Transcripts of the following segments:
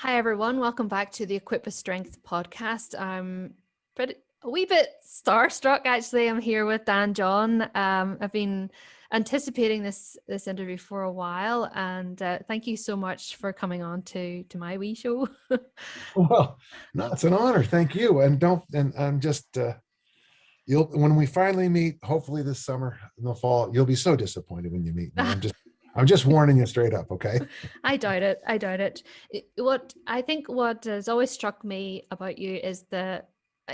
Hi, everyone. Welcome back to the Equip with Strength podcast. I'm a wee bit starstruck, actually. I'm here with Dan John. I've been anticipating this interview for a while, and thank you so much for coming on to my wee show. Well, no, it's an honor. Thank you. And I'm just, you'll, when we finally meet, hopefully this summer in the fall, you'll be so disappointed when you meet me. I'm just warning you straight up. Okay. I doubt it. I doubt it. What has always struck me about you is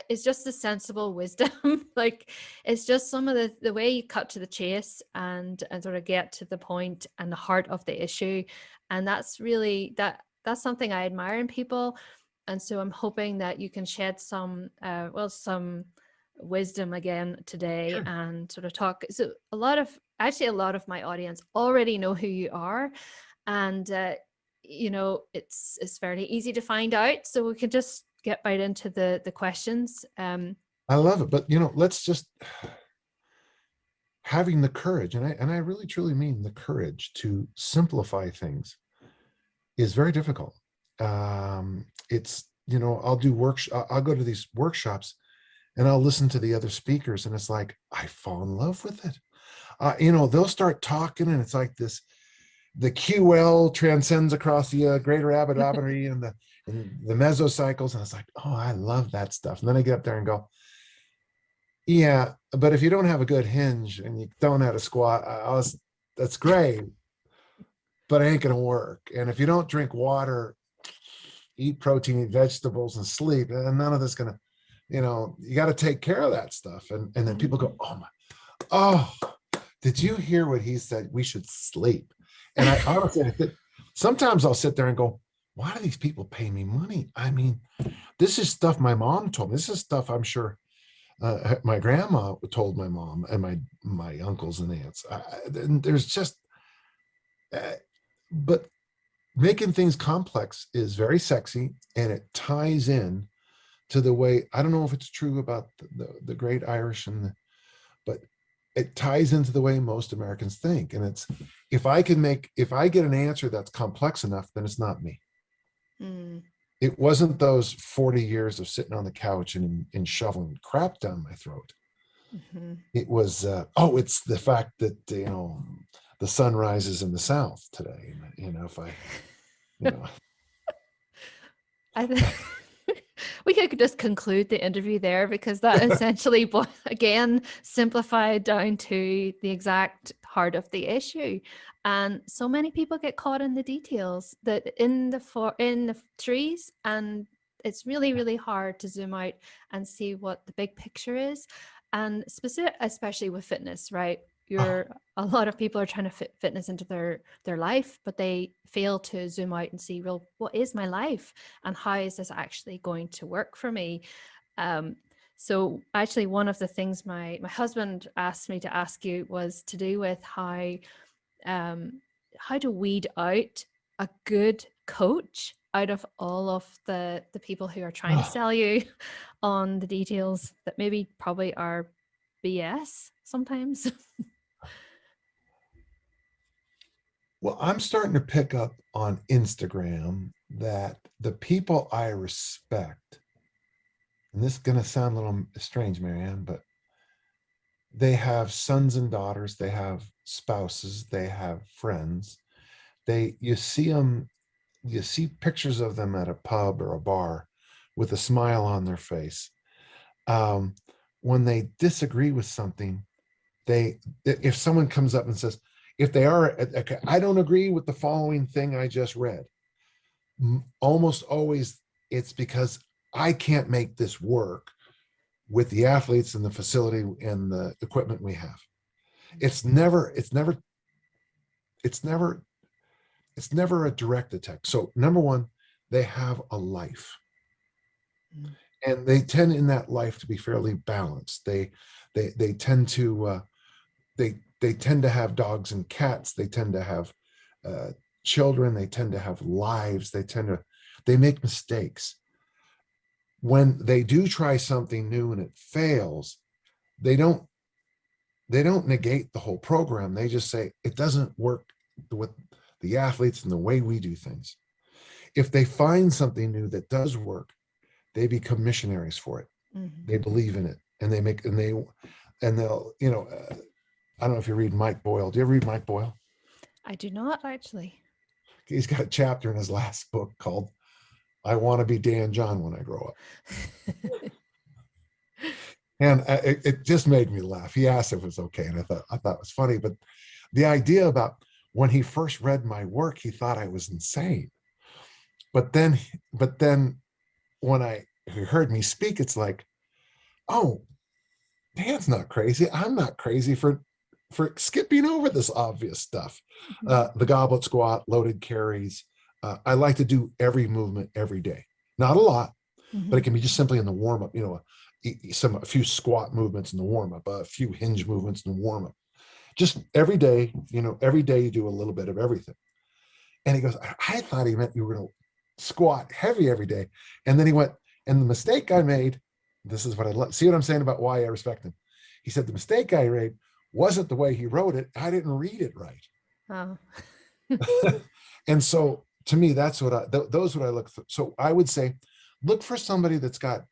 it's just the sensible wisdom. Like it's just some of the way you cut to the chase and sort of get to the point and the heart of the issue. And that's really that's something I admire in people. And so I'm hoping that you can shed some wisdom again today Sure. and sort of talk. So a lot of my audience already know who you are, and it's fairly easy to find out, so we can just get right into the questions. I love it. But, let's just having the courage, and I really truly mean the courage to simplify things is very difficult. I'll do I'll go to these workshops and I'll listen to the other speakers, and it's like, I fall in love with it. They'll start talking and it's like the QL transcends across the greater aberration and the mesocycles. And it's like, oh, I love that stuff. And then I get up there and go, yeah, but if you don't have a good hinge and you don't know how to squat, that's great, but it ain't going to work. And if you don't drink water, eat protein, eat vegetables, and sleep, and none of this going to, you got to take care of that stuff. And then people go, oh, did you hear what he said? We should sleep. And I honestly, sometimes I'll sit there and go, why do these people pay me money? I mean, this is stuff my mom told me. This is stuff I'm sure my grandma told my mom and my uncles and aunts. There's just, but making things complex is very sexy, and it ties in to the way, I don't know if it's true about the great Irish but it ties into the way most Americans think. And it's, if I get an answer that's complex enough, then it's not me. mm, It wasn't those 40 years of sitting on the couch and shoveling crap down my throat. mm-hmm. It was, it's the fact that, the sun rises in the south today. If I, you know, I think we could just conclude the interview there, because that essentially, again, simplified down to the exact heart of the issue. And so many people get caught in the details, that in the trees, and it's really, really hard to zoom out and see what the big picture is. And especially with fitness, right? oh, A lot of people are trying to fit fitness into their life, but they fail to zoom out and see, well, what is my life and how is this actually going to work for me? um, so actually, one of the things my husband asked me to ask you was to do with um, how to weed out a good coach out of all of the people who are trying to oh. sell you on the details that maybe probably are BS sometimes. Well, I'm starting to pick up on Instagram that the people I respect, and this is going to sound a little strange, Marianne, but they have sons and daughters, they have spouses, they have friends. You see pictures of them at a pub or a bar with a smile on their face. Um, when they disagree with something, if someone comes up and says, if they are, okay, I don't agree with the following thing I just read, almost always it's because I can't make this work with the athletes and the facility and the equipment we have. It's never, it's never, it's never, it's never a direct attack. So number one, they have a life, and they tend in that life to be fairly balanced. They tend to they tend to have dogs and cats. They tend to have uh, children. They tend to have lives. They make mistakes. When they do try something new and it fails, they don't they don't negate the whole program. They just say it doesn't work with the athletes and the way we do things. if they find something new that does work, they become missionaries for it. Mm-hmm. They believe in it, and they'll, I don't know if you read Mike Boyle. Do you ever read Mike Boyle? I do not actually. He's got a chapter in his last book called "I Want to Be Dan John When I Grow Up," and it just made me laugh. He asked if it was okay, and I thought it was funny. But the idea about when he first read my work, he thought I was insane. But then when he heard me speak, it's like, oh, Dan's not crazy. I'm not crazy for skipping over this obvious stuff. Mm-hmm. The goblet squat, loaded carries. I like to do every movement every day. Not a lot, but Mm-hmm. it can be just simply in the warm up. A few squat movements in the warm up, a few hinge movements in the warm up. Just every day. Every day you do a little bit of everything. And he goes, I thought he meant you were going to squat heavy every day. And then he went, and the mistake I made, this is what I love. See what I'm saying about why I respect him? He said, the mistake I made wasn't the way he wrote it. I didn't read it right. Oh. And so to me, that's those what I look for. So I would say, look for somebody that's got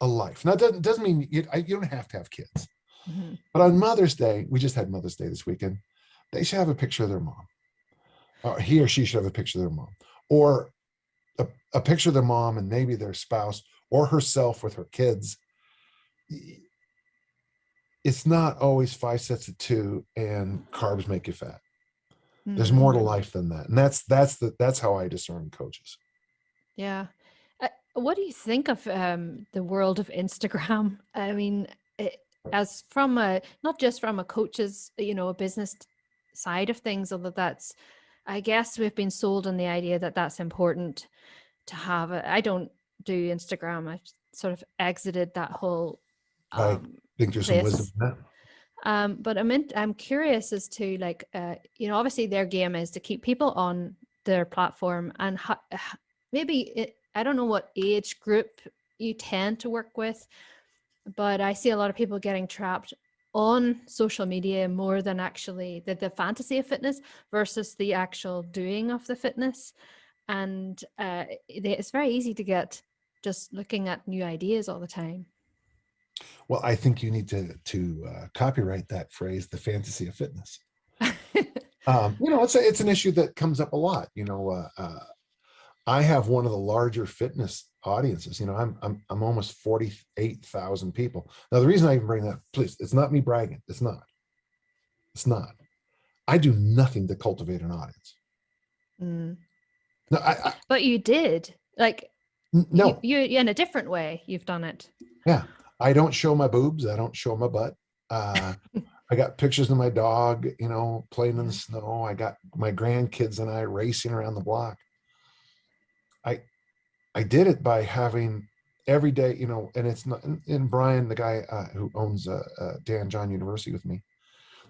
a life. Now, it doesn't mean you don't have to have kids. Mm-hmm. But on Mother's Day, we just had Mother's Day this weekend. They should have a picture of their mom. Or he or she should have a picture of their mom, or a picture of their mom and maybe their spouse or herself with her kids. It's not always 5 sets of 2 and carbs make you fat. There's Mm-hmm. more to life than that, and that's how I discern coaches. Yeah. What do you think of the world of Instagram? I mean, as from not just from a coach's, a business side of things, although I guess we've been sold on the idea that that's important to have. I don't do Instagram. I've sort of exited that whole I think there's some wisdom place. in that. But I'm curious as to like, obviously their game is to keep people on their platform, and maybe I don't know what age group you tend to work with, but I see a lot of people getting trapped on social media more than actually the fantasy of fitness versus the actual doing of the fitness. And it's very easy to get just looking at new ideas all the time. Well, I think you need to copyright that phrase, the fantasy of fitness. It's an issue that comes up a lot. I have one of the larger fitness audiences. I'm almost 48,000 people. Now, the reason I even bring that, please, it's not me bragging. It's not. I do nothing to cultivate an audience. Mm. No, but you did, like, no. You in a different way, you've done it. Yeah. I don't show my boobs. I don't show my butt. I got pictures of my dog, playing in the snow. I got my grandkids and I racing around the block. I did it by having every day, and it's not, and Brian, the guy who owns Dan John University with me,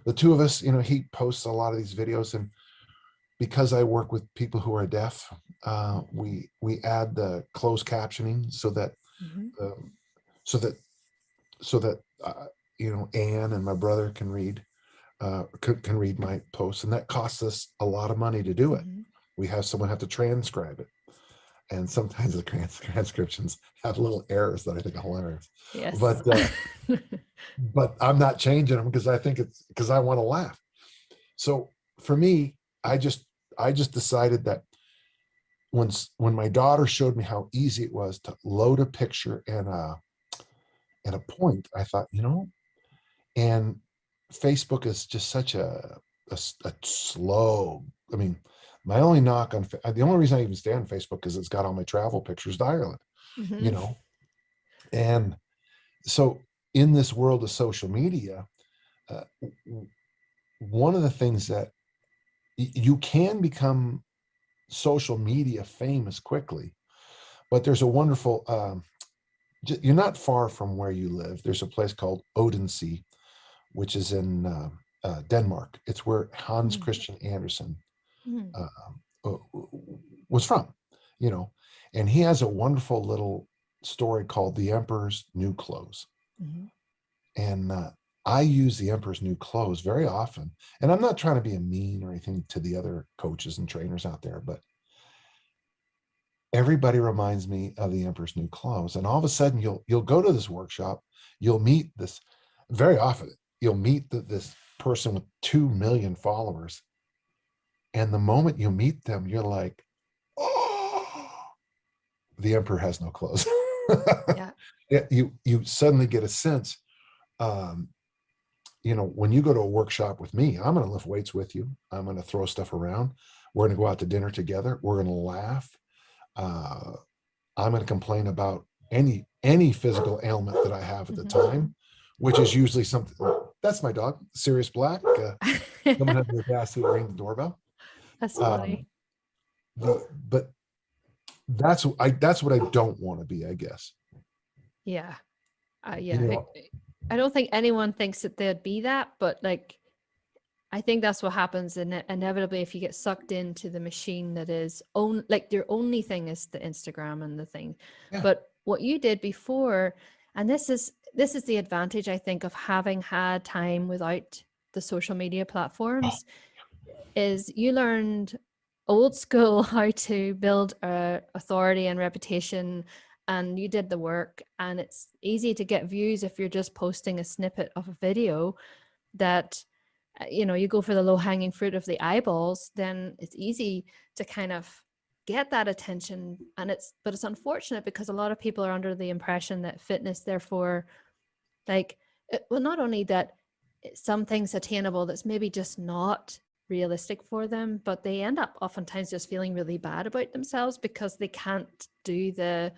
the two of us, he posts a lot of these videos, and because I work with people who are deaf, we add the closed captioning so that so that Anne and my brother can read my posts, and that costs us a lot of money to do it. We have someone have to transcribe it, and sometimes the transcriptions have little errors that I think are hilarious. Yes. But I'm not changing them because I think it's because I want to laugh. So for me, I just decided that when my daughter showed me how easy it was to load a picture and a point, I thought, and Facebook is just such a slow. I mean, my only knock on the only reason I even stay on Facebook is it's got all my travel pictures to Ireland, and so in this world of social media, one of the things that you can become social media famous quickly, but there's a wonderful. You're not far from where you live. There's a place called Odense, which is in Denmark. It's where Hans Christian Andersen was from, and he has a wonderful little story called The Emperor's New Clothes. And I use The Emperor's New Clothes very often. And I'm not trying to be a mean or anything to the other coaches and trainers out there, but everybody reminds me of the Emperor's New Clothes. And all of a sudden you'll go to this workshop, you'll meet this, very often you'll meet this person with 2 million followers. And the moment you meet them, you're like, oh, the Emperor has no clothes. Yeah. You suddenly get a sense, um, when you go to a workshop with me, I'm going to lift weights with you. I'm going to throw stuff around. We're going to go out to dinner together. We're going to laugh. Uh, I'm going to complain about any physical ailment that I have at the time, which is usually something. That's my dog, Sirius Black. Someone had the gas to ring the doorbell. That's Um, funny. but that's what I don't want to be, I guess. Yeah. You Yeah. know, I don't think anyone thinks that they'd be that, but like, I think that's what happens inevitably if you get sucked into the machine that is like your only thing is the Instagram and the thing. yeah. But what you did before, and this is the advantage I think of having had time without the social media platforms, is you learned old school how to build a authority and reputation, and you did the work, and it's easy to get views if you're just posting a snippet of a video that you go for the low hanging fruit of the eyeballs. Then it's easy to kind of get that attention, and it's unfortunate because a lot of people are under the impression that fitness therefore, like, well, not only that some things attainable that's maybe just not realistic for them, but they end up oftentimes just feeling really bad about themselves because they can't do the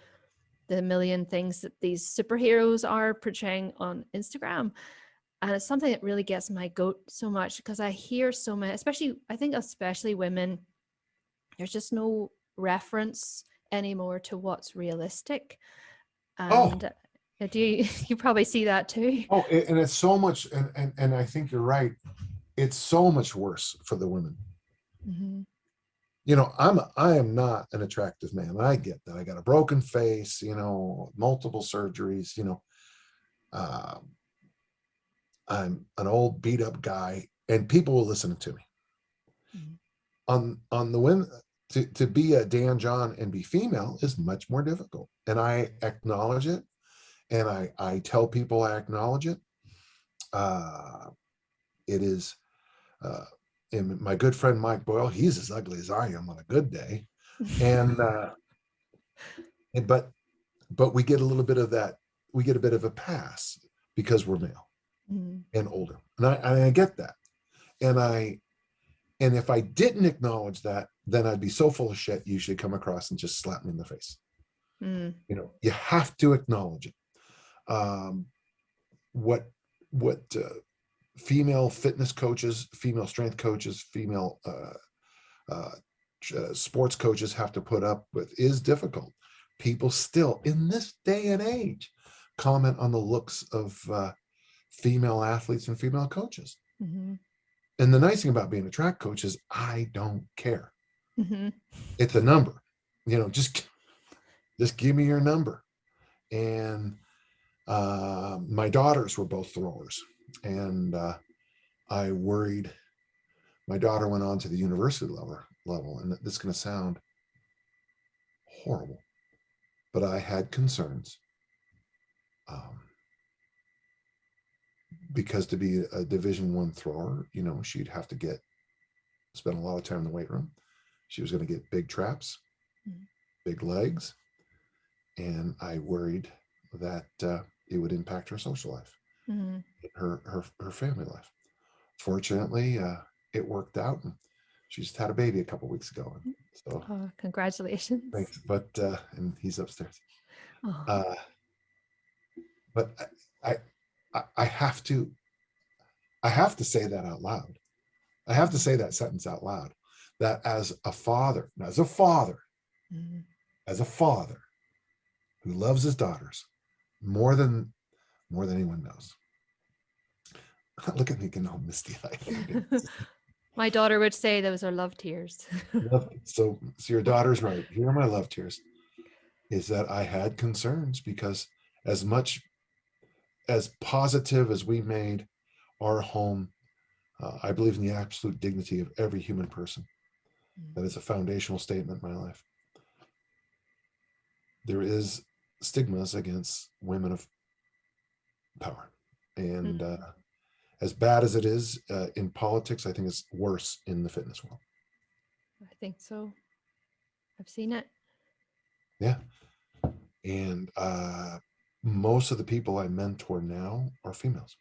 million things that these superheroes are portraying on Instagram. And it's something that really gets my goat so much because I hear so many, especially women, there's just no reference anymore to what's realistic. Oh, And do you probably see that too? and it's so much, and I think you're right. It's so much worse for the women. Mm-hmm. I am not an attractive man. I get that. I got a broken face, multiple surgeries, uh, I'm an old beat up guy, and people will listen to me. Mm-hmm. On the women, to be a Dan John and be female is much more difficult. And I acknowledge it. And I tell people I acknowledge it. It is, and my good friend Mike Boyle, he's as ugly as I am on a good day. And, but we get a little bit of that. We get a bit of a pass because we're male Mm-hmm. and older. And I get that. And if I didn't acknowledge that, then I'd be so full of shit, you should come across and just slap me in the face. Mm-hmm. You have to acknowledge it. What female fitness coaches, female strength coaches, female sports coaches have to put up with is difficult. People still, in this day and age, comment on the looks of female athletes and female coaches. Mm-hmm. And the nice thing about being a track coach is I don't care. Mm-hmm. It's a number. Just give me your number. And my daughters were both throwers, and I worried. My daughter went on to the university level, and this is going to sound horrible, but I had concerns, because to be a Division I thrower, she'd have to spend a lot of time in the weight room. She was going to get big traps, big legs, and I worried that it would impact her social life, Mm-hmm. her family life. Fortunately, it worked out, and she just had a baby a couple weeks ago. So, Oh, congratulations. thanks. But and he's upstairs. Oh. But I have to say that out loud. I have to say that sentence out loud. That as a father, Mm-hmm. as a father who loves his daughters more than anyone knows. Look at me getting all misty eyed. My daughter would say those are love tears. So your daughter's right. Here are my love tears. Is that I had concerns because as much as positive as we made our home, I believe in the absolute dignity of every human person. That is a foundational statement in my life. there is stigmas against women of power. And Mm, as bad as it is in politics, I think it's worse in the fitness world. I think so. I've seen it. Yeah. And most of the people I mentor now are females.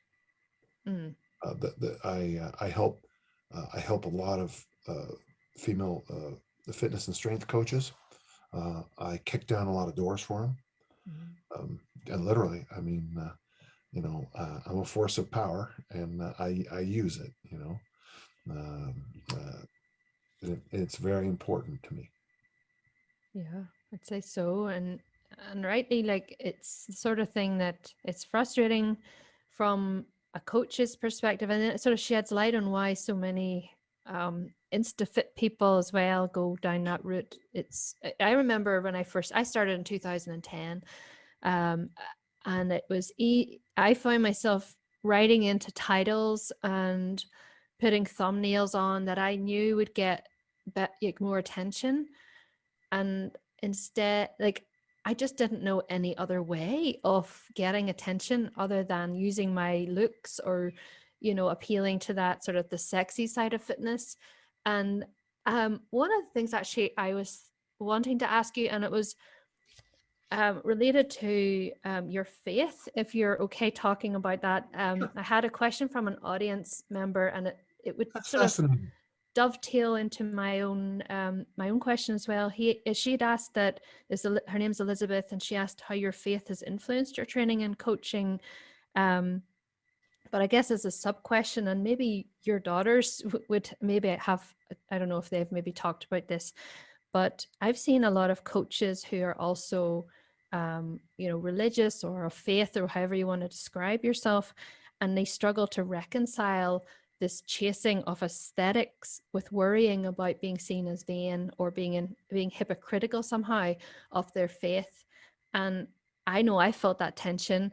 Mm, I help a lot of female fitness and strength coaches. I kick down a lot of doors for them, mm. and literally, I mean, I'm a force of power, and I use it. Um, it's very important to me. Yeah, I'd say so. And rightly, like it's the sort of thing that it's frustrating from a coach's perspective, and it sort of sheds light on why so many insta fit people as well go down that route. I remember when I started in 2010, um, and it was I found myself writing into titles and putting thumbnails on that I knew would get like more attention, and instead, like, I just didn't know any other way of getting attention other than using my looks or, appealing to that sort of the sexy side of fitness. And one of the things actually I was wanting to ask you, and it was related to your faith, if you're okay talking about that. I had a question from an audience member, and it would That's sort of fascinating. dovetail into my own question as well. She had asked that her name's Elizabeth, and she asked how your faith has influenced your training and coaching. Um, but I guess as a sub question, and maybe your daughters would maybe have, I don't know if they've maybe talked about this, but I've seen a lot of coaches who are also, religious or of faith, or however you want to describe yourself, and they struggle to reconcile this chasing of aesthetics with worrying about being seen as vain or being hypocritical somehow of their faith. And I know I felt that tension,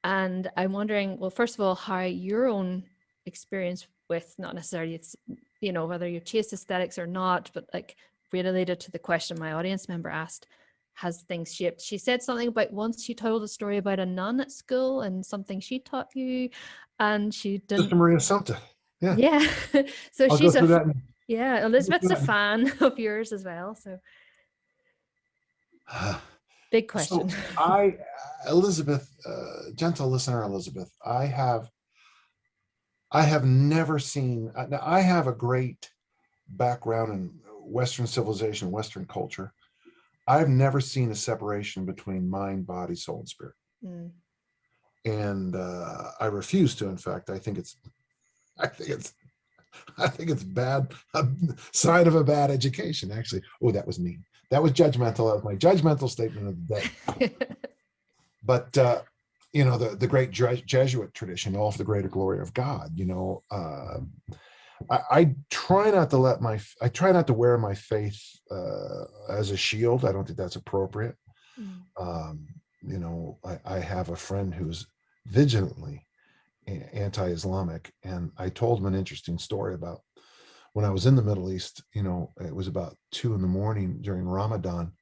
and I'm wondering, well, first of all, how your own experience with, not necessarily it's, whether you chase aesthetics or not, but like related to the question my audience member asked, has things shaped? She said something about once you told a story about a nun at school and something she taught you, and she Sister didn't. Maria Sumta. Yeah, Yeah. So I'll go she's through that. yeah, I'll go Elizabeth's through a fan of yours as well. So that. big So question. Elizabeth, gentle listener, Elizabeth, I have never seen. Now, I have a great background in Western civilization, Western culture. I've never seen a separation between mind, body, soul, and spirit, Mm, and I refuse to. In fact, I think it's, I think it's bad, a sign of a bad education. Actually, oh, that was mean. That was judgmental. That was my judgmental statement of the day. But the great Jesuit tradition, all for the greater glory of God. I try not to I try not to wear my faith as a shield. I don't think that's appropriate. mm, Um, I have a friend who's vigilantly anti-Islamic, and I told him an interesting story about when I was in the Middle East. It was about 2 a.m. during Ramadan,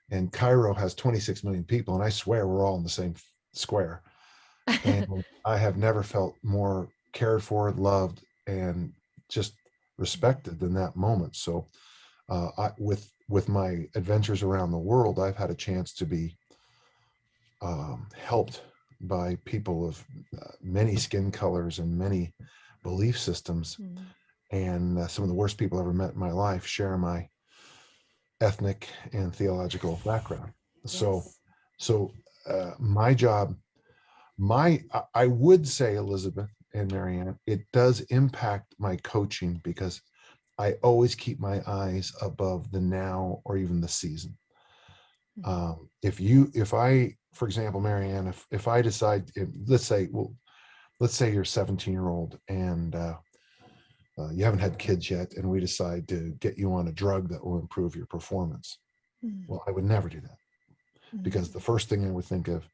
and Cairo has 26 million people, and I swear we're all in the same square. And I have never felt more cared for, loved, and just respected than that moment. So, with my adventures around the world, I've had a chance to be helped by people of many skin colors and many belief systems. mm. And some of the worst people I ever met in my life share my ethnic and theological background. So, Yes. so my job, I would say, Elizabeth and Marianne, it does impact my coaching because I always keep my eyes above the now or even the season. Mm, If I, for example, Marianne, if I decide, let's say you're a 17-year-old and you haven't had kids yet, and we decide to get you on a drug that will improve your performance. mm, Well, I would never do that, mm. because the first thing I would think of,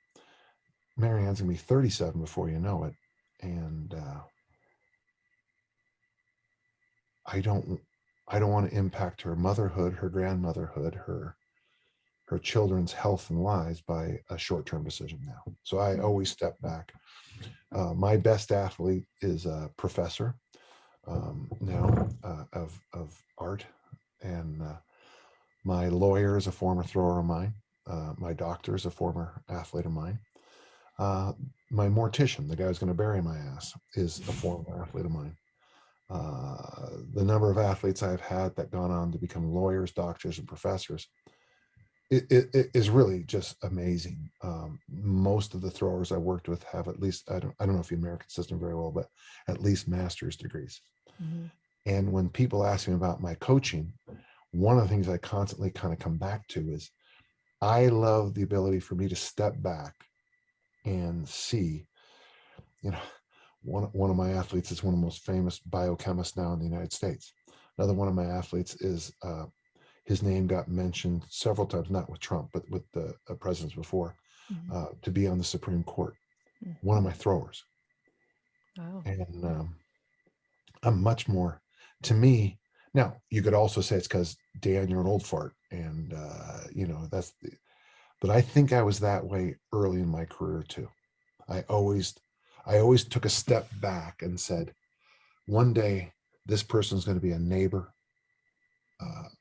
Marianne's gonna be 37 before you know it, and I don't I don't want to impact her motherhood, her grandmotherhood, her her children's health and lives by a short-term decision now. So I always step back. My best athlete is a professor now of art, and my lawyer is a former thrower of mine. My doctor is a former athlete of mine. My mortician, the guy who's going to bury my ass, is a former athlete of mine. The number of athletes I've had that gone on to become lawyers, doctors, and professors, it is really just amazing. Most of the throwers I worked with have at least, I don't know if the American system very well, but at least master's degrees. Mm-hmm. And when people ask me about my coaching, one of the things I constantly kind of come back to is I love the ability for me to step back and see, you know, one of my athletes is one of the most famous biochemists now in the United States. Another one of my athletes is, his name got mentioned several times, not with Trump, but with the presidents before, to be on the Supreme Court. One of my throwers. Wow. And I'm much more, to me, now you could also say it's because, Dan, you're an old fart. And, but I think I was that way early in my career too. I always took a step back and said, one day this person's going to be a neighbor,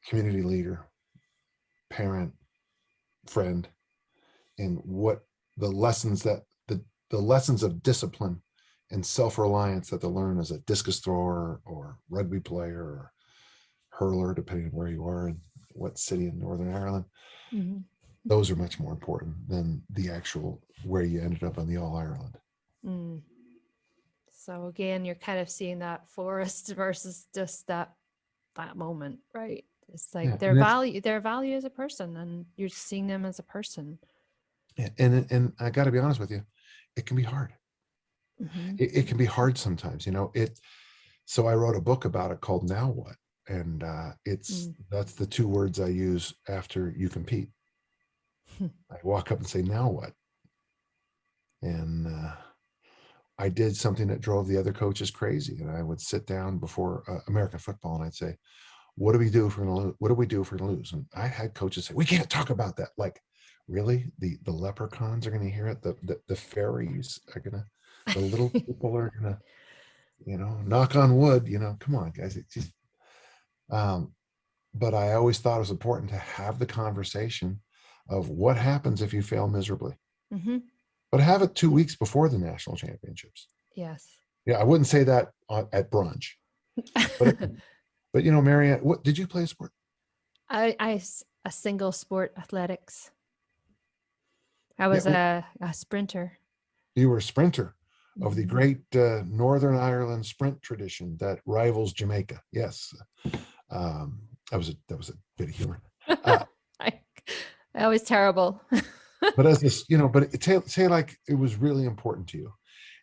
community leader, parent, friend, and what the lessons that the lessons of discipline and self-reliance that they'll learn as a discus thrower or rugby player or hurler, depending on where you are and what city in Northern Ireland, those are much more important than the actual where you ended up on the All Ireland. So again, you're kind of seeing that forest versus just that moment, right? It's like their value as a person, and you're seeing them as a person. And I got to be honest with you, it can be hard. It can be hard sometimes, so I wrote a book about it called Now What? And that's the two words I use after you compete. I walk up and say, now what? And I did something that drove the other coaches crazy. And I would sit down before American football and I'd say, what do we do if we're going to lose? What do we do if we're going to lose? And I had coaches say, we can't talk about that. Like, really? The leprechauns are going to hear it. The fairies are going to, the little people are going to, knock on wood, come on, guys. It's just, but I always thought it was important to have the conversation of what happens if you fail miserably. But have it 2 weeks before the national championships. Yes. Yeah, I wouldn't say that at brunch. But Marianne, what did you play a sport? I a single sport athletics. I was a sprinter. You were a sprinter of the great Northern Ireland sprint tradition that rivals Jamaica. Yes. That was a bit of humor. I was terrible. But as this, but say like it was really important to you,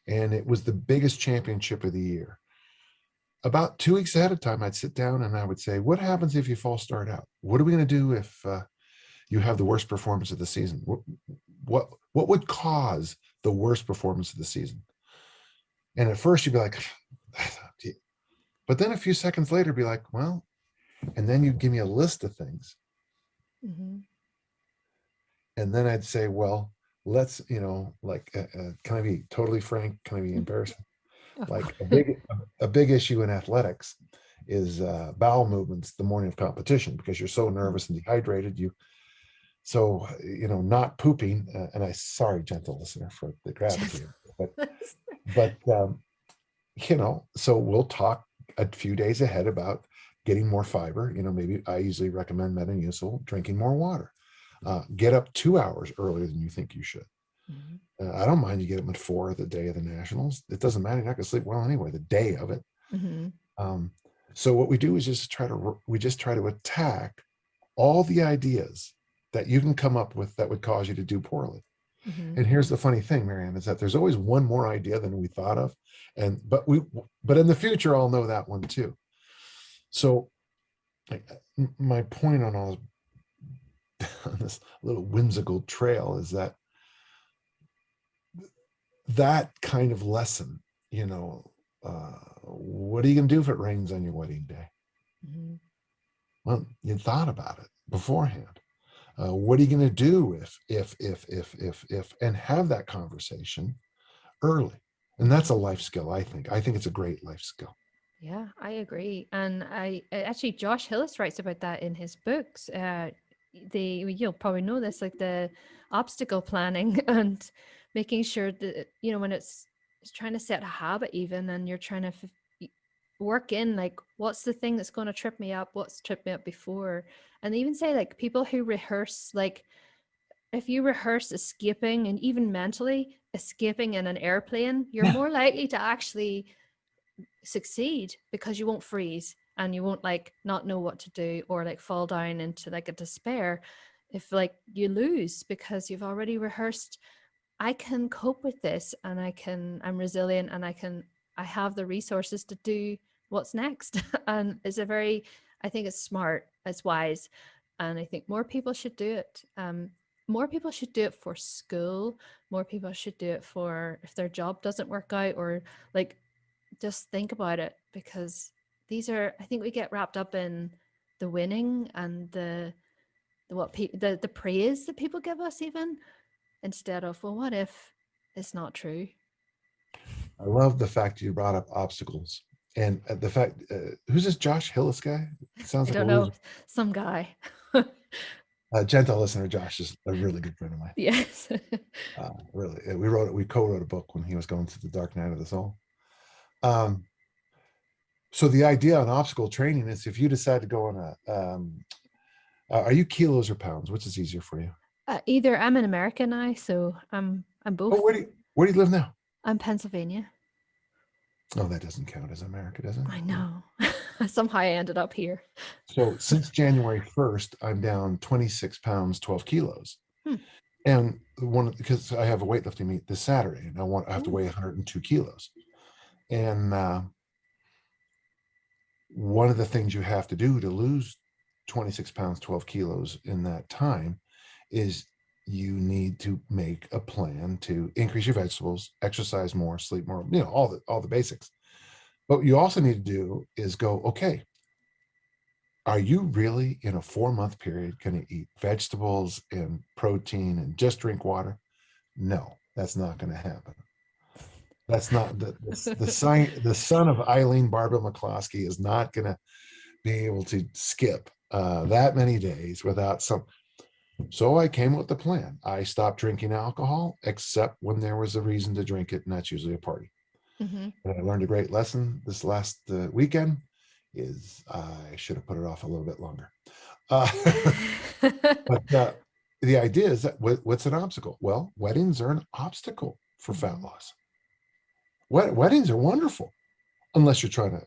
and it was the biggest championship of the year. About 2 weeks ahead of time, I'd sit down and I would say, what happens if you false start out? What are we going to do if you have the worst performance of the season? What would cause the worst performance of the season? And at first you'd be like, but then a few seconds later, be like, well, and then you'd give me a list of things. And then I'd say, well, let's, can I be totally frank? Can I be embarrassing? Like a big issue in athletics is bowel movements the morning of competition, because you're so nervous and dehydrated. Not pooping. And sorry, gentle listener, for the gravity, but so we'll talk a few days ahead about getting more fiber. Maybe I usually recommend Metamucil, drinking more water. Get up 2 hours earlier than you think you should. I don't mind you get up at 4 the day of the nationals. It doesn't matter. You're not going to sleep well anyway, the day of it. So what we do is just try to attack all the ideas that you can come up with that would cause you to do poorly. And here's the funny thing, Marianne, is that there's always one more idea than we thought of. But in the future, I'll know that one too. So my point on all on this little whimsical trail is that kind of lesson, what are you going to do if it rains on your wedding day? Well, you thought about it beforehand. What are you going to do if, and have that conversation early. And that's a life skill, I think. I think it's a great life skill. Yeah, I agree. And actually, Josh Hillis writes about that in his books. You'll probably know this, like the obstacle planning and making sure that, when it's trying to set a habit even, and you're trying to work in like, what's the thing that's going to trip me up? What's tripped me up before? And they even say like people who rehearse, like if you rehearse escaping and even mentally escaping in an airplane, you're Yeah. more likely to actually succeed because you won't freeze and you won't like not know what to do or like fall down into like a despair if like you lose, because you've already rehearsed, I can cope with this, and I'm resilient, and I have the resources to do what's next. And it's a very, I think it's smart, it's wise, and I think more people should do it. More people should do it for school. More people should do it for if their job doesn't work out, or like just think about it, because these are, I think we get wrapped up in the winning and the praise that people give us, even instead of, well, what if it's not true? I love the fact you brought up obstacles, and the fact, who's this Josh Hillis guy? Sounds I like a don't know, loser. some guy. Gentle listener, Josh is a really good friend of mine. Yes. Really, we co-wrote a book when he was going through the dark night of the soul. Um, so the idea on obstacle training is if you decide to go on are you kilos or pounds? Which is easier for you? Either I'm in America now, so I'm Oh, both. where do you live now? I'm Pennsylvania. Oh, that doesn't count as America, does it? I Yeah. know. Somehow I ended up here. So since January 1st, I'm down 26 pounds, 12 kilos. Hmm. And because I have a weightlifting meet this Saturday, and I have to Ooh. weigh 102 kilos. And one of the things you have to do to lose 26 pounds, 12 kilos in that time is you need to make a plan to increase your vegetables, exercise more, sleep more, all the basics. But what you also need to do is go, okay, are you really in a 4-month period going to eat vegetables and protein and just drink water? No, that's not going to happen. That's not the son of Eileen Barbara McCloskey is not going to be able to skip that many days without some. So I came up with the plan. I stopped drinking alcohol except when there was a reason to drink it, and that's usually a party. Mm-hmm. And I learned a great lesson this last weekend is I should have put it off a little bit longer. Uh, but the idea is that what's an obstacle? Well, weddings are an obstacle for fat Mm-hmm. loss. Weddings are wonderful unless you're trying to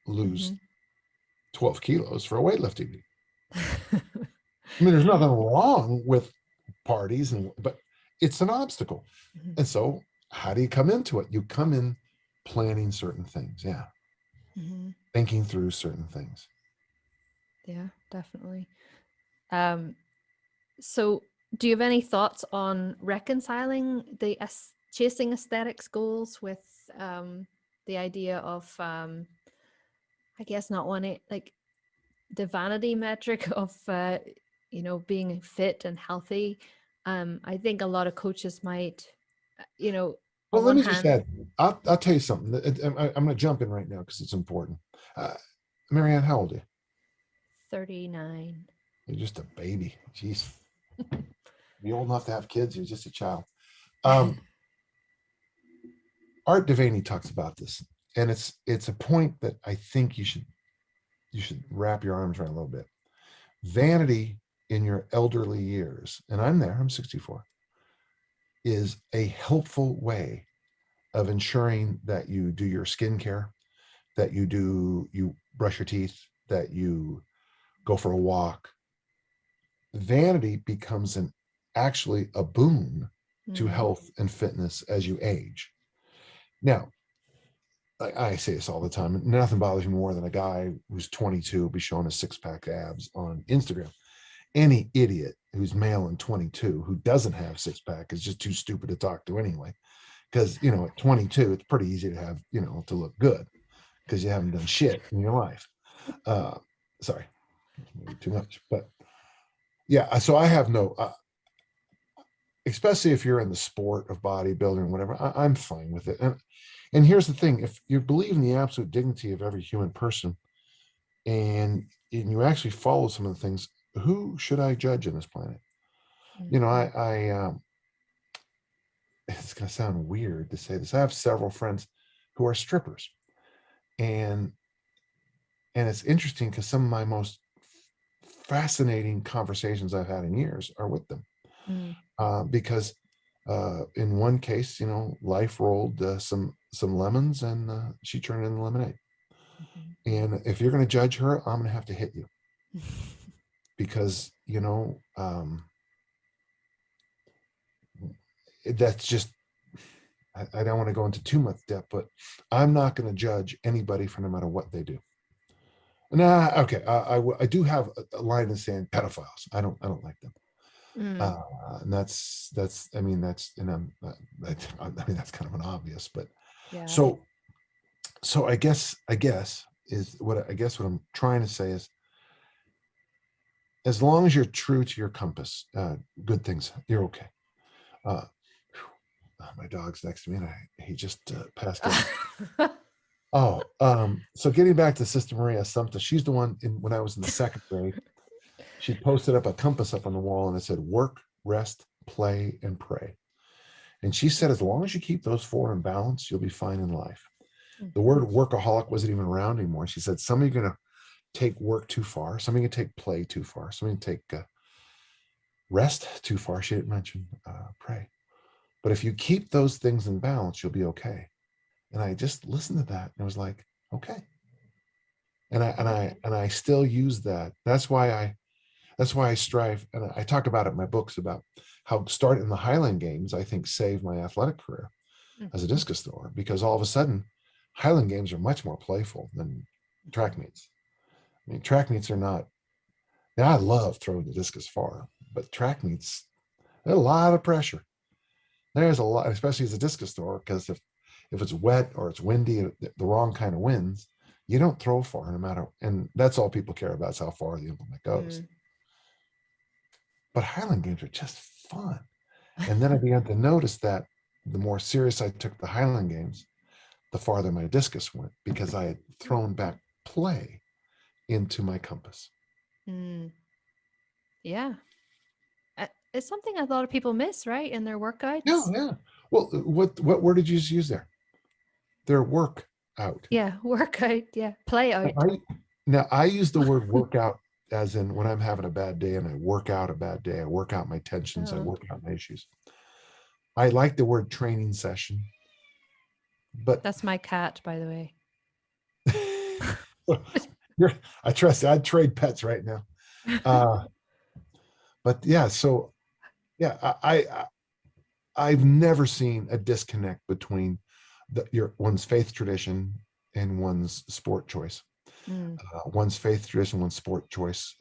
lose Mm-hmm. 12 kilos for a weightlifting meet. I mean, there's nothing wrong with parties, but it's an obstacle. Mm-hmm. And so, how do you come into it? You come in planning certain things, yeah, Mm-hmm. thinking through certain things. Yeah, definitely. Um, so do you have any thoughts on reconciling the chasing aesthetics goals with the idea of I guess not wanting like the vanity metric of being fit and healthy? I think a lot of coaches might, Well, on let one me just hand. add, I'll tell you something. I'm going to jump in right now because it's important. Marianne, how old are you? 39. You're just a baby. Jeez. You're old enough to have kids. You're just a child. Um, Art Devaney talks about this, and it's a point that I think you should wrap your arms around a little bit. Vanity in your elderly years, and I'm there. I'm 64. Is a helpful way of ensuring that you do your skincare, that you brush your teeth, that you go for a walk. Vanity becomes an actually a boon to Mm, health and fitness as you age. Now, I say this all the time. Nothing bothers me more than a guy who's 22 be showing his six-pack abs on Instagram. Any idiot who's male and 22 who doesn't have six-pack is just too stupid to talk to anyway. Because at 22, it's pretty easy to have to look good because you haven't done shit in your life. Sorry, maybe too much, but yeah. So I have no, especially if you're in the sport of bodybuilding or whatever, I'm fine with it. And here's the thing: if you believe in the absolute dignity of every human person, and you actually follow some of the things, who should I judge in this planet? You know, Mhm. it's going to sound weird to say this. I have several friends who are strippers, and it's interesting because some of my most fascinating conversations I've had in years are with them, Mm. because in one case, you know, life rolled some lemons, and she turned into lemonade. Mhm. And if you're going to judge her, I'm going to have to hit you, because you know, that's just, I don't want to go into too much depth, but I'm not going to judge anybody for no matter what they do. Nah, okay. I do have a line in the sand: pedophiles. I don't like them. Mm. Uh, and that's I mean that's and I mean that's kind of an obvious, but Yeah. so I guess is what I guess what I'm trying to say is, as long as you're true to your compass, good things, you're okay. Uh, my dog's next to me, and he just passed out. Oh, so getting back to Sister Maria Sumta, she's the one when I was in the second grade. She posted up a compass up on the wall, and it said work, rest, play, and pray. And she said, as long as you keep those four in balance, you'll be fine in life. The Mhm. word workaholic wasn't even around anymore. She said, some of you are going to take work too far. Some of you take play too far. Some of you take rest too far. She didn't mention pray. But if you keep those things in balance, you'll be okay. And I just listened to that and it was like, okay. And I and Yeah. I and I still use that. That's why I strive, and I talk about it in my books about how starting the Highland Games, I think, saved my athletic career as a Mhm. discus thrower, because all of a sudden Highland Games are much more playful than track Mhm. meets. I mean, track meets are not. Now I love throwing the discus far, but track meets, there's a lot of pressure. There's a lot, especially as a discus thrower, because if it's wet or it's windy, the wrong kind of winds, you don't throw far no matter. And that's all people care about is how far the implement goes. Mm. But Highland Games are just fun. And then I began to notice that the more serious I took the Highland Games, the farther my discus went, because I had thrown back play into my compass. Mm. Yeah. It's something a lot of people miss, right, in their Yeah, workouts. yeah. Well, what word did you just use there? Their work out. Yeah, workout. Yeah, play Now out. I use the word workout as in when I'm having a bad day and I work out a bad day. I work out my tensions. I Oh, work out my issues. I like the word training session, but that's my cat, by the way. I trust you. I'd trade pets right now. Uh, but yeah, so yeah, I've never seen a disconnect between one's faith tradition and one's sport choice. Mm. One's faith tradition, one's sport choice.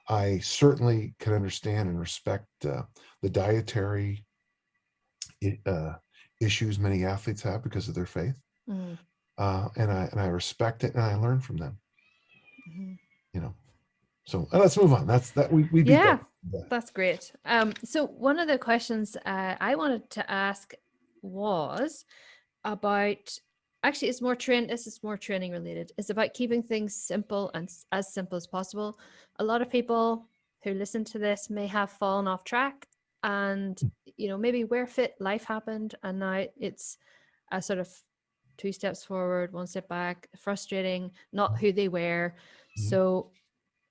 I certainly can understand and respect the dietary uh, issues many athletes have because of their faith, Mm. and I respect it and I learn from them. Mhm. You know, so let's move on. That's that we beat Yeah, that. that's great. So one of the questions I wanted to ask was about, actually it's more train this is more training related. It's about keeping things simple and as simple as possible. A lot of people who listen to this may have fallen off track, and maybe where fit life happened and now it's a sort of two steps forward, one step back, frustrating, not who they were. Mhm. So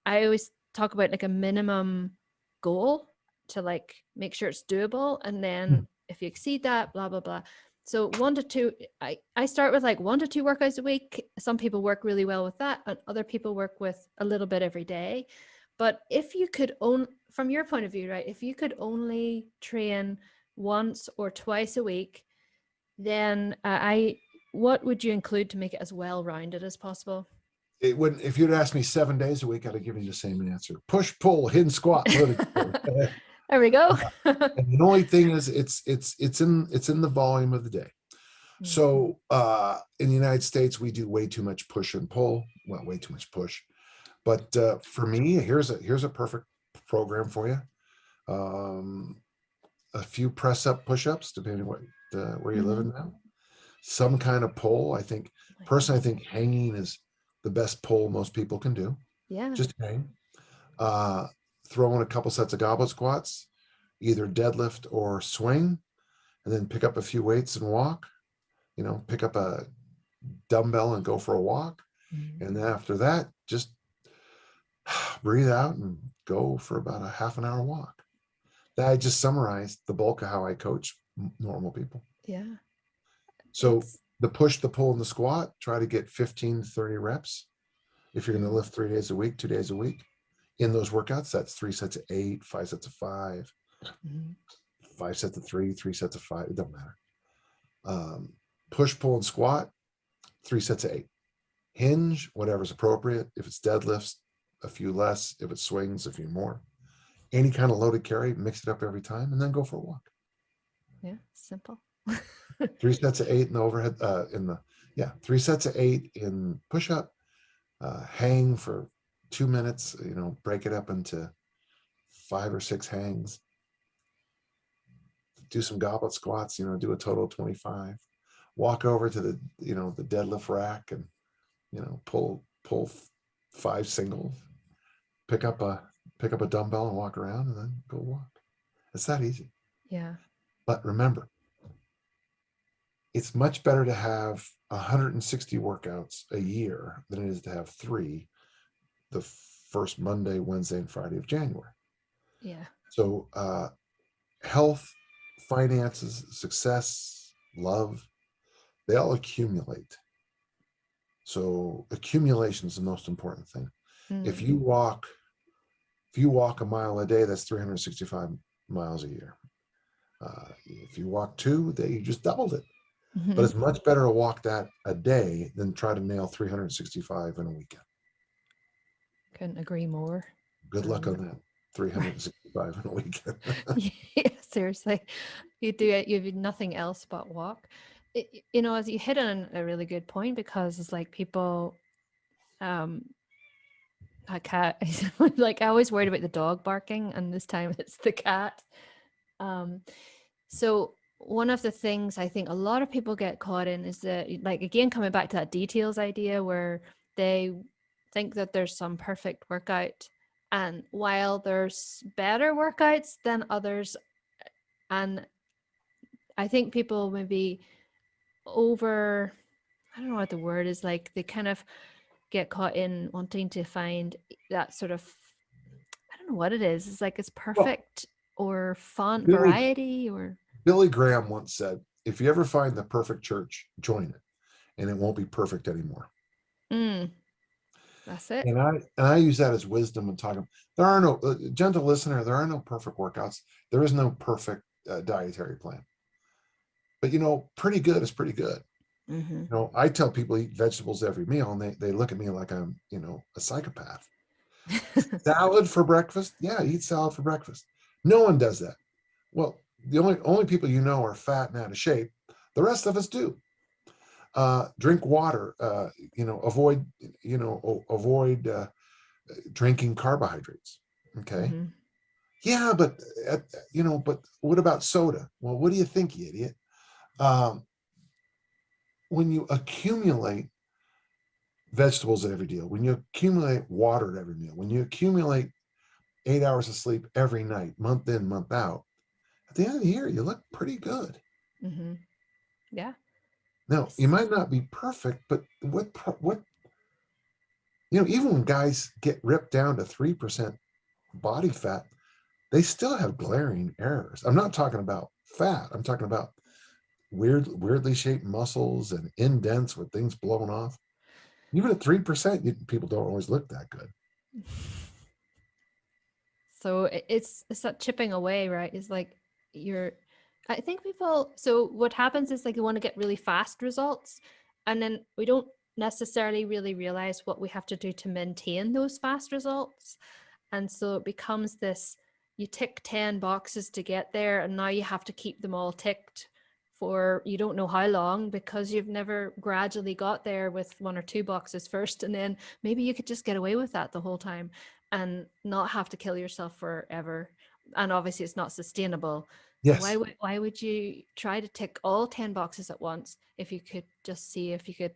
I always talk about like a minimum goal to like make sure it's doable. And then Mhm. if you exceed that, blah, blah, blah. So 1 to 2, I start with like 1 to 2 workouts a week. Some people work really well with that, and other people work with a little bit every day. But if you could own, from your point of view, right, if you could only train once or twice a week, then what would you include to make it as well rounded as possible? It wouldn't, if you'd asked me 7 days a week, I'd have given you the same answer: push, pull, hidden squat, vertical. There we go. And the only thing is, it's in the volume of the day. Mm. So in the United States, we do way too much push and pull. Well, way too much push. But for me, here's a perfect program for you. A few press up, push ups, depending what where you're living now. Some kind of pull. I think personally, I think hanging is the best pull most people can do. Yeah. Just hang. Throw in a couple sets of goblet squats, either deadlift or swing, and then pick up a few weights and walk. Pick up a dumbbell and go for a walk. And then after that, just breathe out and go for about a half an hour walk. That I just summarized the bulk of how I coach normal people. Yeah. So the push, the pull, and the squat, try to get 15 to 30 reps. If you're going to lift 3 days a week, 2 days a week, in those workouts, that's 3 sets of 8, 5 sets of 5, 5 sets of 3, 3 sets of 5. It don't matter. Push, pull, and squat, 3 sets of 8. Hinge, whatever's appropriate. If it's deadlifts, a few less. If it's swings, a few more. Any kind of loaded carry, mix it up every time, and then go for a walk. Yeah, simple. 3 sets of 8 in the overhead, 3 sets of 8 in push-up. Hang for 2 minutes, break it up into 5 or 6 hangs. Do some goblet squats, do a total of 25. Walk over to the deadlift rack and, pull 5 singles. Pick up a dumbbell and walk around and then go walk. It's that easy. Yeah. But remember, it's much better to have 160 workouts a year than it is to have 3 the first Monday, Wednesday, and Friday of January. Yeah. So health, finances, success, love, they all accumulate. So accumulation is the most important thing. If you walk a mile a day, that's 365 miles a year. If you walk 2, you just doubled it. But it's much better to walk that a day than try to nail 365 in a weekend. Couldn't agree more. Good luck on that. 365 in a weekend. Yeah, seriously. You do it, you have nothing else but walk. As you hit on a really good point, because it's like people, a cat, like I always worried about the dog barking, and this time it's the cat. So one of the things I think a lot of people get caught in is that, like, again, coming back to that details idea where they think that there's some perfect workout, and while there's better workouts than others, and I think people maybe I don't know what the word is, like they kind of get caught in wanting to find that sort of, I don't know what it is. It's like it's perfect or fun variety or. Billy Graham once said, if you ever find the perfect church, join it, and it won't be perfect anymore. That's it. And I use that as wisdom and talking. There are no, gentle listener, there are no perfect workouts. There is no perfect dietary plan. But, pretty good is pretty good. I tell people eat vegetables every meal, and they look at me like I'm, a psychopath. Salad for breakfast? Yeah, eat salad for breakfast. No one does that. Well, the only people are fat and out of shape. The rest of us do. Drink water. Avoid drinking carbohydrates. Okay. Yeah, but what about soda? Well, what do you think, you idiot? When you accumulate vegetables at every meal, when you accumulate water at every meal, when you accumulate 8 hours of sleep every night, month in, month out, at the end of the year, you look pretty good. Yeah. Now, you might not be perfect, but even when guys get ripped down to 3% body fat, they still have glaring errors. I'm not talking about fat. I'm talking about weirdly shaped muscles and indents with things blown off. Even at 3%, people don't always look that good. So it's that chipping away, right? It's like I think people, so what happens is like they want to get really fast results, and then we don't necessarily really realize what we have to do to maintain those fast results. And so it becomes this, you tick 10 boxes to get there, and now you have to keep them all ticked for you don't know how long, because you've never gradually got there with 1 or 2 boxes first, and then maybe you could just get away with that the whole time. and not have to kill yourself forever. And obviously it's not sustainable. So Yes. why would you try to tick all 10 boxes at once if you could just see if you could.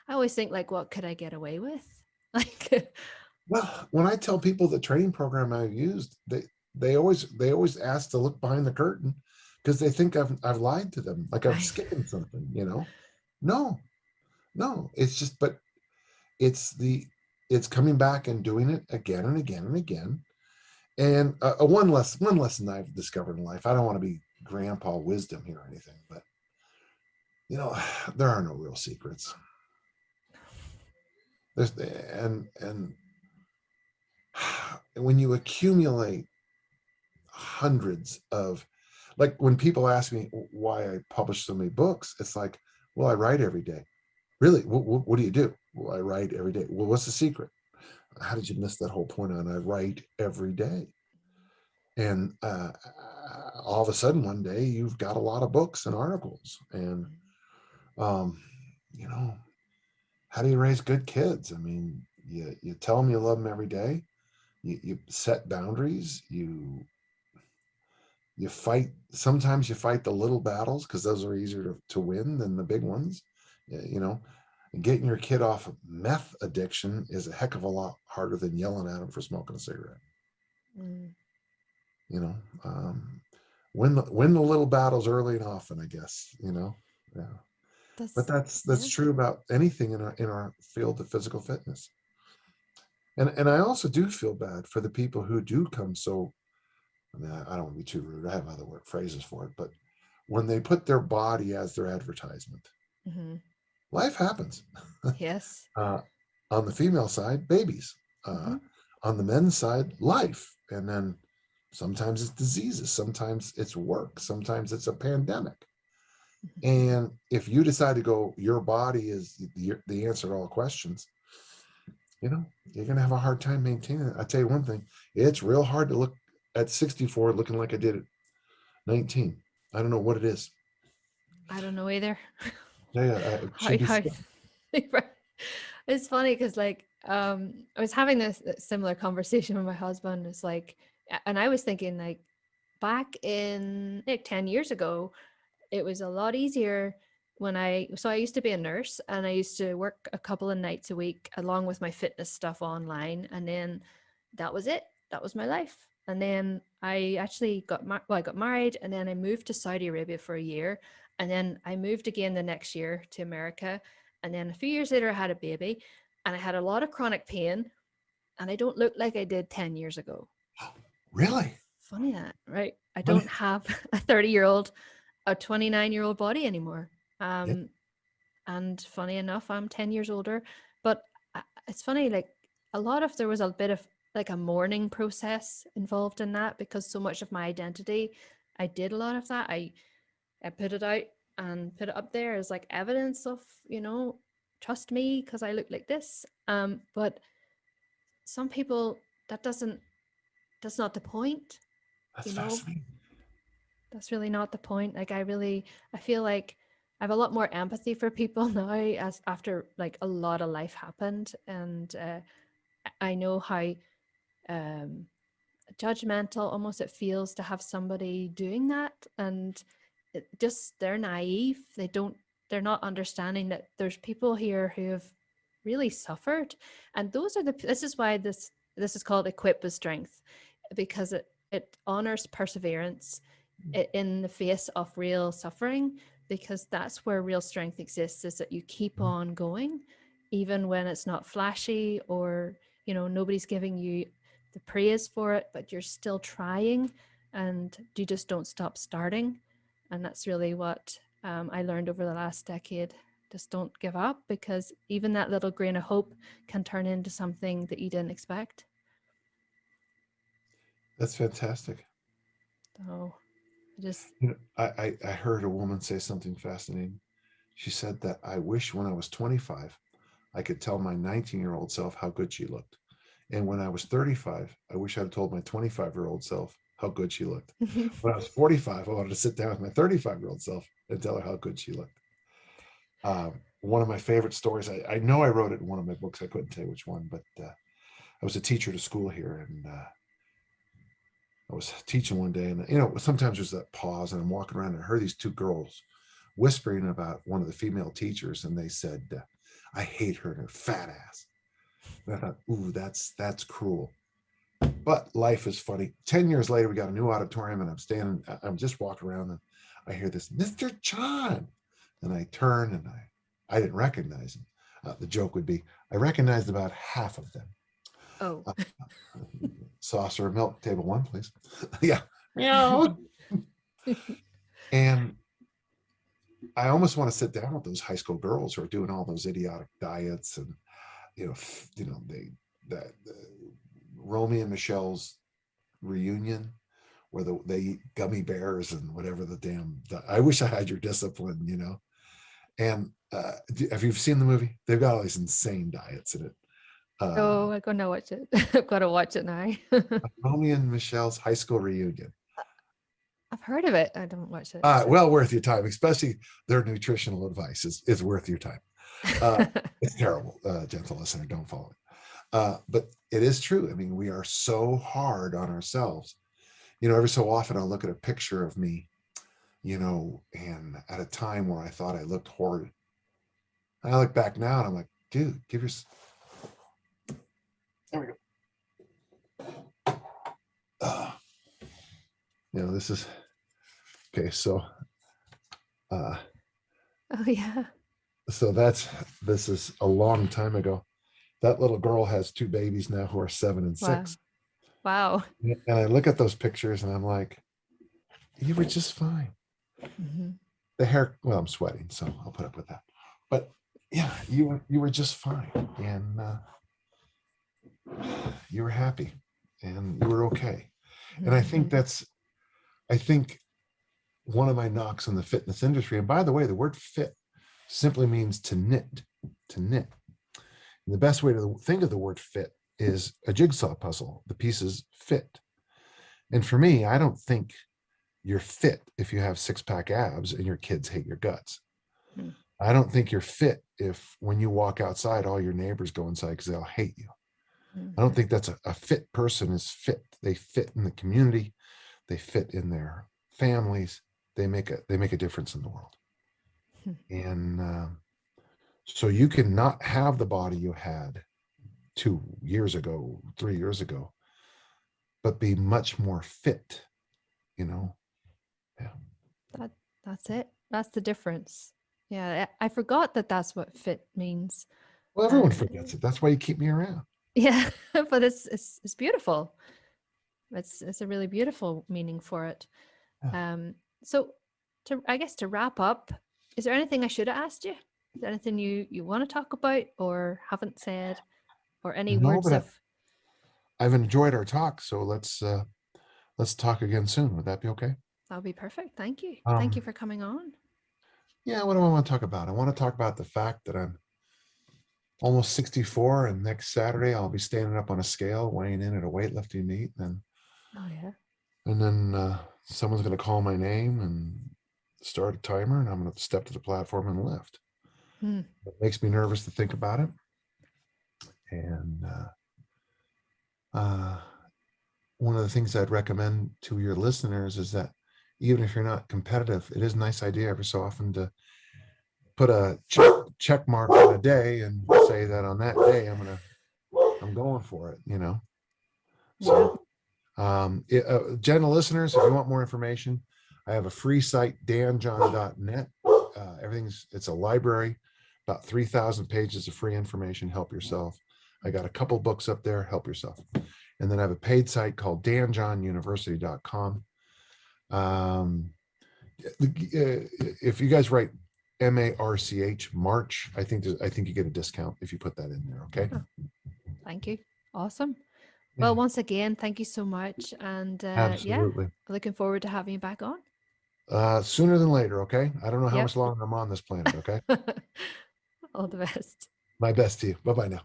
I always think, like, what could I get away with? Like, Well, when I tell people the training program I used, they always ask to look behind the curtain because they think I've lied to them, like I'm right. skipping something, you know. No, no, it's just, but it's the it's coming back and doing it again and again and again. And one lesson I've discovered in life. I don't want to be grandpa wisdom here or anything, but you know, there are no real secrets. There's and when you accumulate hundreds of, like when people ask me why I publish so many books, it's like, well, I write every day. Really? What do you do? Well, I write every day. Well, what's the secret? How did you miss that whole point on I write every day? And all of a sudden one day you've got a lot of books and articles. And um, you know, how do you raise good kids? I mean, you tell them you love them every day. You set boundaries. You fight. Sometimes you fight the little battles because those are easier to win than the big ones. You know, and getting your kid off of meth addiction is a heck of a lot harder than yelling at them for smoking a cigarette. Mm, You know, win the little battles early and often, I guess. You know, yeah. But that's that's yeah. true about anything in our field of physical fitness. And I also do feel bad for the people who do come so. I mean, I don't want to be too rude. I have other word phrases for it, but when they put their body as their advertisement, Hmm. life happens. Yes. uh, on the female side, babies. Uh, Hmm. on the men's side, life. And then sometimes it's diseases, sometimes it's work, sometimes it's a pandemic. And if you decide to go, your body is the answer to all questions, you know, you're going to have a hard time maintaining it. I tell you one thing, it's real hard to look at 64 looking like I did at 19. I don't know what it is. I don't know either. Yeah, it should be. How it's funny because, like, I was having this similar conversation with my husband. It's like, and I was thinking, like, back in like 10 years ago, it was a lot easier when I used to be a nurse and I used to work a couple of nights a week along with my fitness stuff online. And then that was it. That was my life. And then I actually I got married, and then I moved to Saudi Arabia for a year. And then I moved again the next year to America. And then a few years later, I had a baby, and I had a lot of chronic pain, and I don't look like I did 10 years ago. Really? Funny that, right? I Funny. don't have a 30-year-old, a 29-year-old body anymore. Yeah, Um, and funny enough, I'm 10 years older. But it's funny, like, there was a bit of like a mourning process involved in that, because so much of my identity, I did a lot of that. I put it out and put it up there as like evidence of, trust me because I look like this. But some people, that doesn't, that's not the point, that's you know. fascinating. That's really not the point. Like, I feel like I have a lot more empathy for people now, as after like a lot of life happened. And I know how um, judgmental almost it feels to have somebody doing that. And they're naive. They're not understanding that there's people here who have really suffered. And this is why this is called Equipped with Strength, because it honors perseverance in the face of real suffering, because that's where real strength exists, is that you keep Mhm. on going even when it's not flashy, or nobody's giving you the praise for it, but you're still trying, and you just don't stop starting. And that's really what I learned over the last decade. Just don't give up, because even that little grain of hope can turn into something that you didn't expect. That's fantastic. So I just You know, I heard a woman say something fascinating. She said that I wish when I was 25, I could tell my 19-year-old self how good she looked. And when I was 35, I wish I'd told my 25-year-old self how good she looked. When I was 45, I wanted to sit down with my 35-year-old self and tell her how good she looked. One of my favorite stories, I know I wrote it in one of my books. I couldn't tell you which one, but I was a teacher at a school here, and I was teaching one day, and sometimes there's that pause, and I'm walking around, and I heard these two girls whispering about one of the female teachers, and they said, "I hate her and her fat ass." And I thought, "Ooh, that's cruel." But life is funny. 10 years later, we got a new auditorium, and I'm just walking around, and I hear this, "Mr. John," and I turn, and I didn't recognize him. The joke would be, I recognized about half of them. Oh. Saucer of milk, table one, please. Yeah. Meow. And I almost want to sit down with those high school girls who are doing all those idiotic diets, and that Romy and Michelle's reunion where they eat gummy bears and whatever the damn. I wish I had your discipline, And have you seen the movie? They've got all these insane diets in it. Oh, I'm gonna watch it. I've got to watch it now. Romy and Michelle's high school reunion. I've heard of it. I don't watch it. Well, worth your time, especially their nutritional advice is worth your time. It's terrible, gentle listener, don't follow it. But it is true. I mean, we are so hard on ourselves. Every so often I'll look at a picture of me, and at a time where I thought I looked horrid. I look back now and I'm like, dude, give yourself. There we go. This is okay. So, oh yeah. So this is a long time ago. That little girl has two babies now who are 7 and 6. Wow. And I look at those pictures and I'm like, you were just fine. Mm-hmm. The hair, well, I'm sweating, so I'll put up with that. But yeah, you were just fine, and you were happy, and you were okay. Mm-hmm. And I think one of my knocks on the fitness industry, and by the way, the word fit simply means to knit. And the best way to think of the word fit is a jigsaw puzzle. The pieces fit. And for me, I don't think you're fit if you have 6-pack abs and your kids hate your guts. Mm. I don't think you're fit if when you walk outside, all your neighbors go inside because they'll hate you. Mm-hmm. I don't think that's a fit person is fit. They fit in the community. They fit in their families. They make a difference in the world. Mm-hmm. And so you can not have the body you had 2 years ago, 3 years ago, but be much more fit, Yeah. That's it. That's the difference. Yeah, I forgot that that's what fit means. Well, everyone forgets it. That's why you keep me around. Yeah, but it's beautiful. It's a really beautiful meaning for it. Yeah. So I guess to wrap up, is there anything I should have asked you? Is there anything you want to talk about or haven't said, or any words of? I've enjoyed our talk, so let's talk again soon. Would that be okay? That'll be perfect. Thank you. Thank you for coming on. Yeah, what do I want to talk about? I want to talk about the fact that I'm almost 64, and next Saturday I'll be standing up on a scale, weighing in at a weightlifting meet, and then someone's going to call my name and start a timer, and I'm going to step to the platform and lift. It makes me nervous to think about it. And one of the things I'd recommend to your listeners is that even if you're not competitive, it is a nice idea every so often to put a check mark on a day and say that on that day I'm going for it, So gentle listeners, if you want more information, I have a free site, danjohn.net. It's a library, about 3,000 pages of free information. Help yourself. I got a couple books up there. Help yourself. And then I have a paid site called danjohnuniversity.com. If you guys write MARCH, March, I think you get a discount if you put that in there. Okay. Thank you. Awesome. Well, once again, thank you so much. And absolutely, looking forward to having you back on. Sooner than later. Okay. I don't know how much longer I'm on this planet. Okay. All the best. My best to you. Bye-bye now.